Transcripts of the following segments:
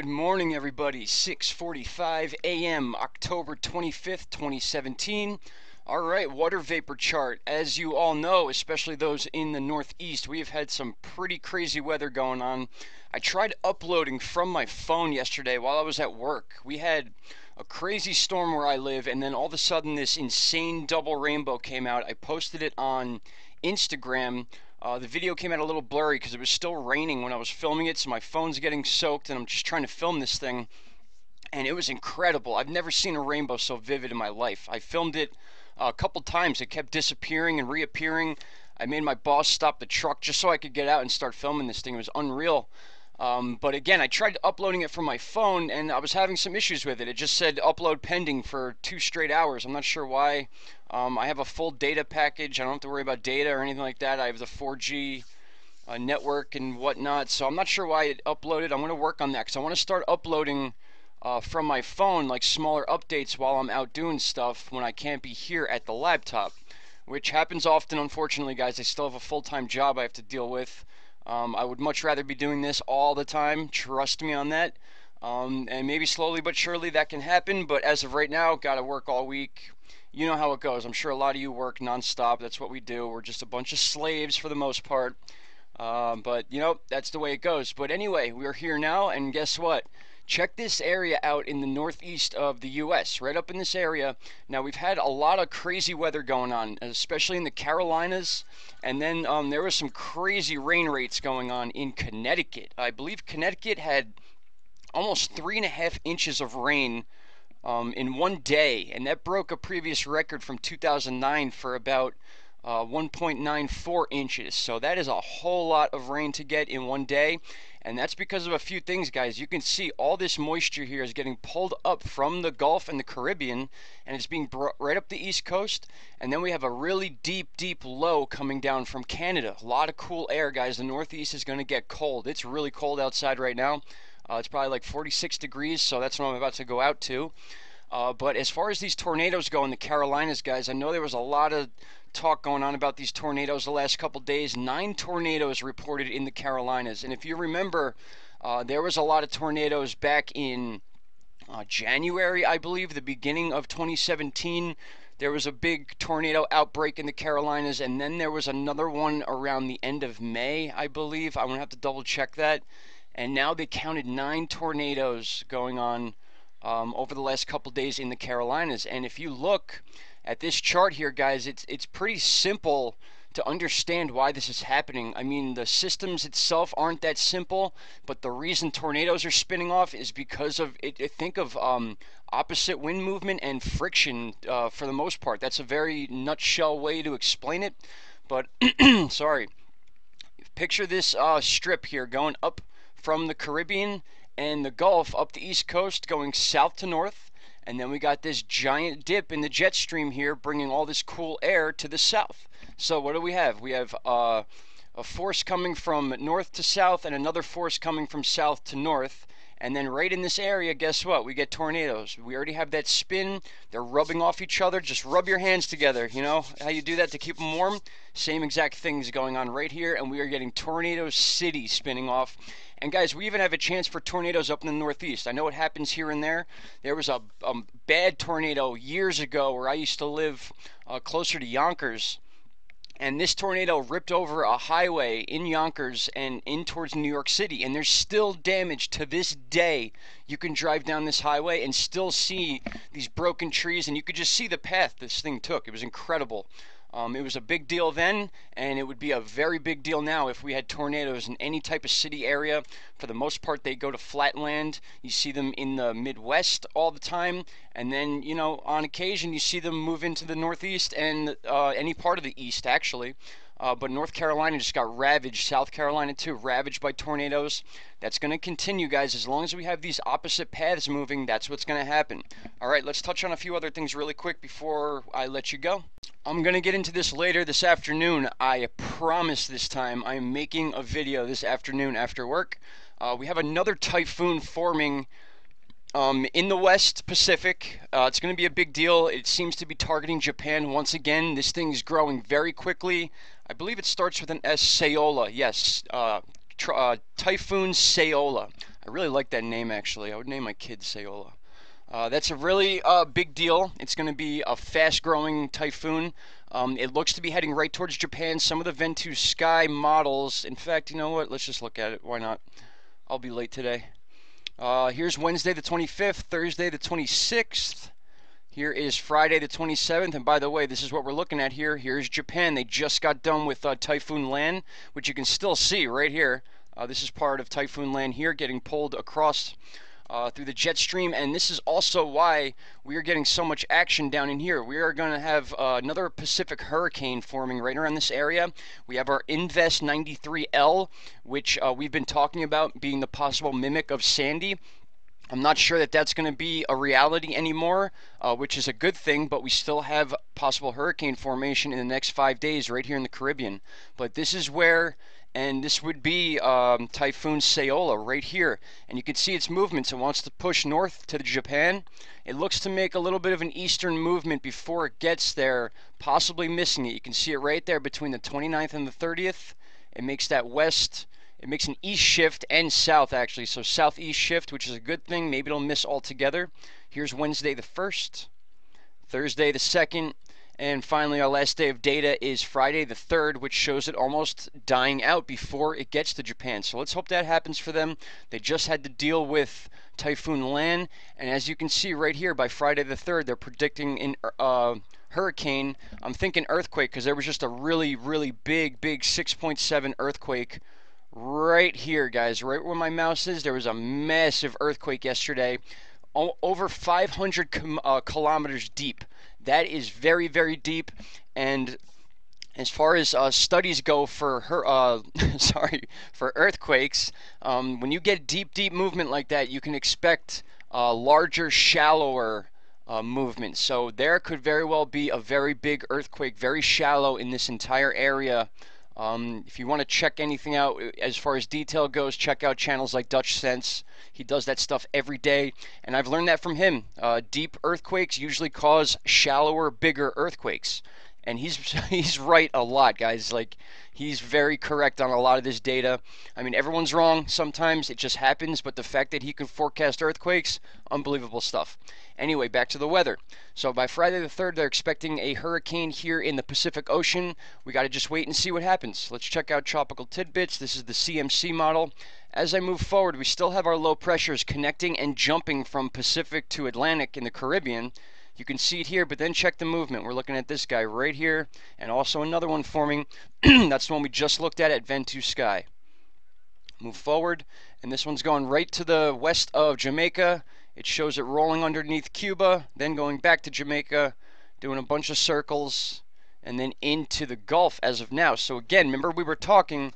Good morning, everybody. 6:45 a.m., October 25th, 2017. All right, water vapor chart. As you all know, especially those in the Northeast, we have had some pretty crazy weather going on. I tried uploading from my phone yesterday while I was at work. We had a crazy storm where I live, and then all of a sudden this insane double rainbow came out. I posted it on Instagram. The video came out a little blurry because it was still raining when I was filming it, so my phone's getting soaked and I'm just trying to film this thing, and it was incredible. I've never seen a rainbow so vivid in my life. I filmed it a couple times. It kept disappearing and reappearing. I made my boss stop the truck just so I could get out and start filming this thing. It was unreal. But again, I tried uploading it from my phone and I was having some issues with it. It just said upload pending for 2 straight hours. I'm not sure why. I have a full data package. I don't have to worry about data or anything like that. I have the 4G network and whatnot, so I'm not sure why it uploaded. I'm going to work on that because I want to start uploading from my phone, like smaller updates while I'm out doing stuff when I can't be here at the laptop, which happens often, unfortunately, guys. I still have a full-time job I have to deal with. I would much rather be doing this all the time, trust me on that. And maybe slowly but surely that can happen, but as of right now, gotta work all week. You know how it goes. I'm sure a lot of you work non-stop. That's what we do. We're just a bunch of slaves for the most part. But, you know, that's the way it goes. But anyway, we're here now, and guess what? Check this area out in the northeast of the U.S., right up in this area. Now, we've had a lot of crazy weather going on, especially in the Carolinas, and then there was some crazy rain rates going on in Connecticut. I believe Connecticut had almost 3.5 inches of rain in one day, and that broke a previous record from 2009 for about 1.94 inches. So that is a whole lot of rain to get in one day, and that's because of a few things, guys. You can see all this moisture here is getting pulled up from the Gulf and the Caribbean, and it's being brought right up the East Coast. And then we have a really deep low coming down from Canada. A lot of cool air, guys. The Northeast is going to get cold. It's really cold outside right now. It's probably like 46 degrees, so that's what I'm about to go out to. But as far as these tornadoes go in the Carolinas, guys, I know there was a lot of talk going on about these tornadoes the last couple days. 9 tornadoes reported in the Carolinas. And if you remember, there was a lot of tornadoes back in January, I believe, the beginning of 2017. There was a big tornado outbreak in the Carolinas, and then there was another one around the end of May, I believe. I'm going to have to double check that. And now they counted 9 tornadoes going on over the last couple days in the Carolinas. And if you look at this chart here, guys, it's pretty simple to understand why this is happening. I mean, the systems itself aren't that simple, but the reason tornadoes are spinning off is because of think of opposite wind movement and friction for the most part. That's a very nutshell way to explain it, but sorry. Picture this strip here going up from the Caribbean and the Gulf up the East Coast, going south to north. And then we got this giant dip in the jet stream here, bringing all this cool air to the south. So what do we have? We have a force coming from north to south and another force coming from south to north. And then right in this area, guess what? We get tornadoes. We already have that spin. They're rubbing off each other. Just rub your hands together. You know how you do that to keep them warm? Same exact things going on right here. And we are getting Tornado City spinning off. And guys, we even have a chance for tornadoes up in the Northeast. I know it happens here and there. There was a bad tornado years ago where I used to live closer to Yonkers. And this tornado ripped over a highway in Yonkers and in towards New York City. And there's still damage to this day. You can drive down this highway and still see these broken trees. And you could just see the path this thing took. It was incredible. It was a big deal then, and it would be a very big deal now if we had tornadoes in any type of city area. For the most part, they go to flat land. You see them in the Midwest all the time, and then, you know, on occasion, you see them move into the Northeast and any part of the East, actually. But North Carolina just got ravaged. South Carolina, too, ravaged by tornadoes. That's going to continue, guys. As long as we have these opposite paths moving, that's what's going to happen. All right, let's touch on a few other things really quick before I let you go. I'm going to get into this later this afternoon. I promise this time I'm making a video this afternoon after work. We have another typhoon forming in the West Pacific. It's going to be a big deal. It seems to be targeting Japan once again. This thing's growing very quickly. I believe it starts with an S, Saola. Yes, Typhoon Saola. I really like that name, actually. I would name my kid Saola. That's a really big deal. It's going to be a fast-growing typhoon. It looks to be heading right towards Japan. Some of the Ventu Sky models, in fact, you know what? Let's just look at it. Why not? I'll be late today. Here's Wednesday the 25th, Thursday the 26th. Here is Friday the 27th, and by the way, this is what we're looking at here. Here's Japan. They just got done with Typhoon Lan, which you can still see right here. This is part of Typhoon Lan here, getting pulled across through the jet stream, and this is also why we are getting so much action down in here. We are going to have another Pacific hurricane forming right around this area. We have our INVEST93L, which we've been talking about being the possible mimic of Sandy. I'm not sure that that's going to be a reality anymore, which is a good thing, but we still have possible hurricane formation in the next 5 days right here in the Caribbean. But this is where, and this would be Typhoon Seola right here. And you can see its movements. It wants to push north to Japan. It looks to make a little bit of an eastern movement before it gets there, possibly missing it. You can see it right there between the 29th and the 30th. It makes that west. It makes an east shift and south, actually. So southeast shift, which is a good thing. Maybe it'll miss altogether. Here's Wednesday the 1st, Thursday the 2nd, and finally our last day of data is Friday the 3rd, which shows it almost dying out before it gets to Japan. So let's hope that happens for them. They just had to deal with Typhoon Lan, and as you can see right here, by Friday the 3rd, they're predicting an hurricane. I'm thinking earthquake because there was just a really, really big 6.7 earthquake right here, guys, right where my mouse is. There was a massive earthquake yesterday, over 500 kilometers deep. That is very, very deep. And as far as studies go for for earthquakes, when you get deep movement like that, you can expect larger, shallower movement. So there could very well be a very big earthquake, very shallow in this entire area. If you want to check anything out as far as detail goes, check out channels like Dutch Sense. He does that stuff every day, and I've learned that from him. Deep earthquakes usually cause shallower, bigger earthquakes. And he's right a lot, guys. Like, he's very correct on a lot of this data. I mean, everyone's wrong sometimes. It just happens. But the fact that he can forecast earthquakes, unbelievable stuff. Anyway, back to the weather. So by Friday the 3rd, they're expecting a hurricane here in the Pacific Ocean. We got to just wait and see what happens. Let's check out Tropical Tidbits. This is the CMC model. As I move forward, we still have our low pressures connecting and jumping from Pacific to Atlantic in the Caribbean. You can see it here, but then check the movement. We're looking at this guy right here, and also another one forming. That's the one we just looked at Ventu Sky. Move forward, and this one's going right to the west of Jamaica. It shows it rolling underneath Cuba, then going back to Jamaica, doing a bunch of circles, and then into the Gulf as of now. So again, remember we were talking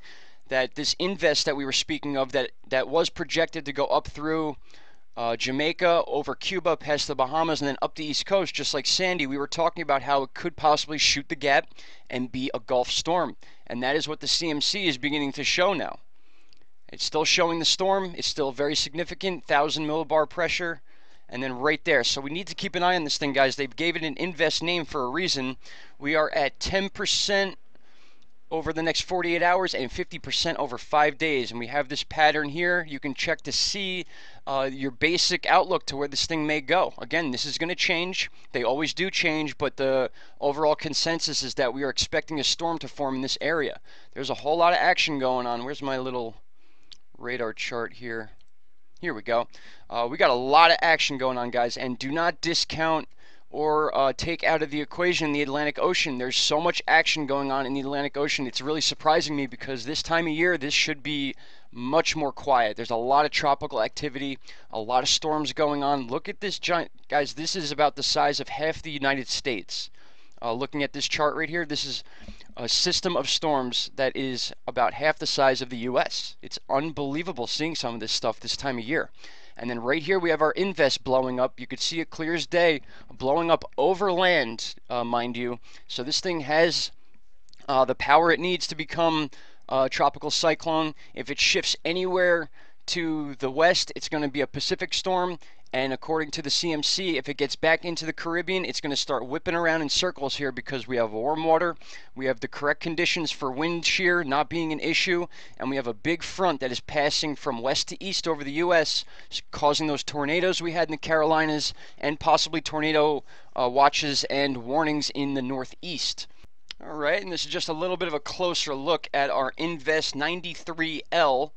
that this invest that we were speaking of that was projected to go up through Jamaica, over Cuba, past the Bahamas, and then up the East Coast, just like Sandy. We were talking about how it could possibly shoot the gap and be a Gulf storm. And that is what the CMC is beginning to show now. It's still showing the storm. It's still very significant, 1,000 millibar pressure, and then right there. So we need to keep an eye on this thing, guys. They gave it an invest name for a reason. We are at 10% over the next 48 hours and 50% over 5 days. And we have this pattern here. You can check to see your basic outlook to where this thing may go. Again, this is going to change. They always do change, but the overall consensus is that we are expecting a storm to form in this area. There's a whole lot of action going on. Where's my little radar chart here? Here we go. We got a lot of action going on, guys, and do not discount or take out of the equation the Atlantic Ocean. There's so much action going on in the Atlantic Ocean. It's really surprising me because this time of year, this should be much more quiet. There's a lot of tropical activity, a lot of storms going on. Look at this giant, guys, this is about the size of half the United States. Looking at this chart right here, this is a system of storms that is about half the size of the U.S. It's unbelievable seeing some of this stuff this time of year. And then right here we have our invest blowing up. You could see it clear as day, blowing up over land, mind you. So this thing has the power it needs to become a tropical cyclone. If it shifts anywhere to the west, it's going to be a Pacific storm. And according to the CMC, if it gets back into the Caribbean, it's going to start whipping around in circles here because we have warm water, we have the correct conditions for wind shear not being an issue, and we have a big front that is passing from west to east over the U.S., causing those tornadoes we had in the Carolinas and possibly tornado watches and warnings in the Northeast. All right, and this is just a little bit of a closer look at our INVEST93L.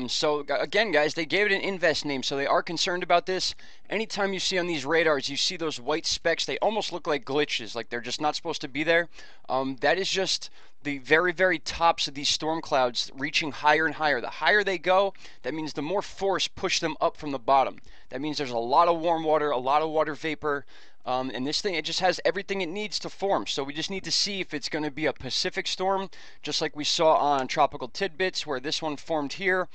So again, guys, they gave it an invest name, so they are concerned about this. Anytime you see on these radars, you see those white specks, they almost look like glitches, like they're just not supposed to be there. That is just the very, very tops of these storm clouds reaching higher and higher. The higher they go, that means the more force push them up from the bottom. That means there's a lot of warm water, a lot of water vapor. And this thing, it just has everything it needs to form. So we just need to see if it's going to be a Pacific storm, just like we saw on Tropical Tidbits, where this one formed here,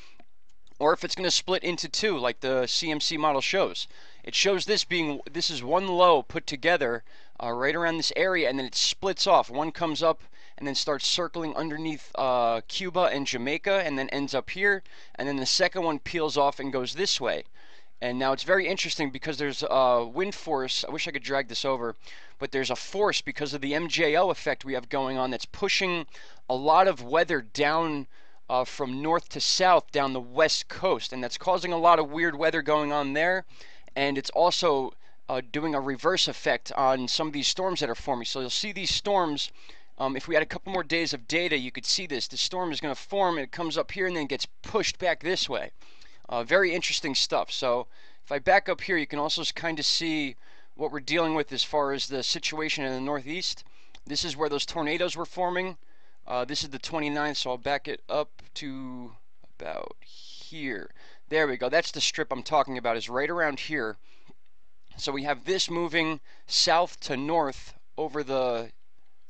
or if it's going to split into two, like the CMC model shows. It shows this is one low put together right around this area, and then it splits off. One comes up and then starts circling underneath Cuba and Jamaica, and then ends up here, and then the second one peels off and goes this way. And now it's very interesting because there's a wind force. I wish I could drag this over, but there's a force because of the MJO effect we have going on that's pushing a lot of weather down from north to south down the west coast, and that's causing a lot of weird weather going on there. And it's also doing a reverse effect on some of these storms that are forming. So you'll see these storms. If we had a couple more days of data, you could see this. The storm is going to form, and it comes up here and then gets pushed back this way. Very interesting stuff. So if I back up here, you can also kind of see what we're dealing with as far as the situation in the Northeast. This is where those tornadoes were forming. This is the 29th, so I'll back it up to about here. There we go. That's the strip I'm talking about, is right around here. So we have this moving south to north over the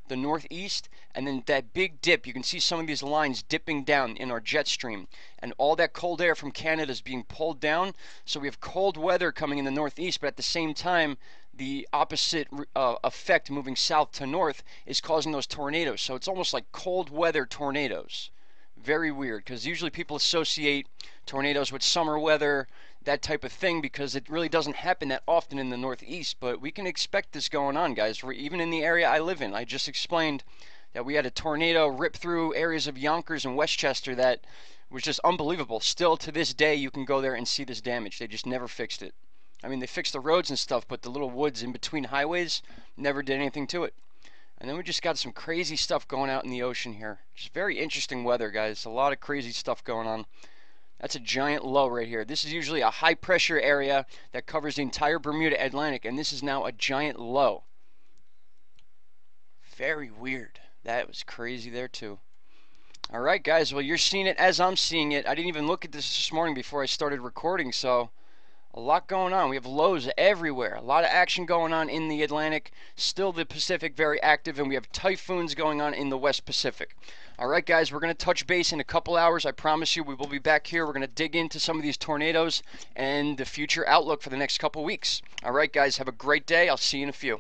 Northeast, and then that big dip. You can see some of these lines dipping down in our jet stream, and all that cold air from Canada is being pulled down. So we have cold weather coming in the Northeast, but at the same time the opposite effect moving south to north is causing those tornadoes. So it's almost like cold weather tornadoes. Very weird, because usually people associate tornadoes with summer weather, that type of thing, because it really doesn't happen that often in the Northeast. But we can expect this going on, guys. Even in the area I live in, I just explained that we had a tornado rip through areas of Yonkers and Westchester that was just unbelievable. Still to this day, you can go there and see this damage. They just never fixed it. I mean, they fixed the roads and stuff, but the little woods in between highways never did anything to it. And then we just got some crazy stuff going out in the ocean here. Just very interesting weather, guys. A lot of crazy stuff going on. That's a giant low right here. This is usually a high pressure area that covers the entire Bermuda Atlantic, and this is now a giant low. Very weird. That was crazy there too. All right, guys. Well, you're seeing it as I'm seeing it. I didn't even look at this morning before I started recording, so a lot going on. We have lows everywhere. A lot of action going on in the Atlantic. Still the Pacific very active, and we have typhoons going on in the West Pacific. All right, guys, we're going to touch base in a couple hours. I promise you we will be back here. We're going to dig into some of these tornadoes and the future outlook for the next couple weeks. All right, guys, have a great day. I'll see you in a few.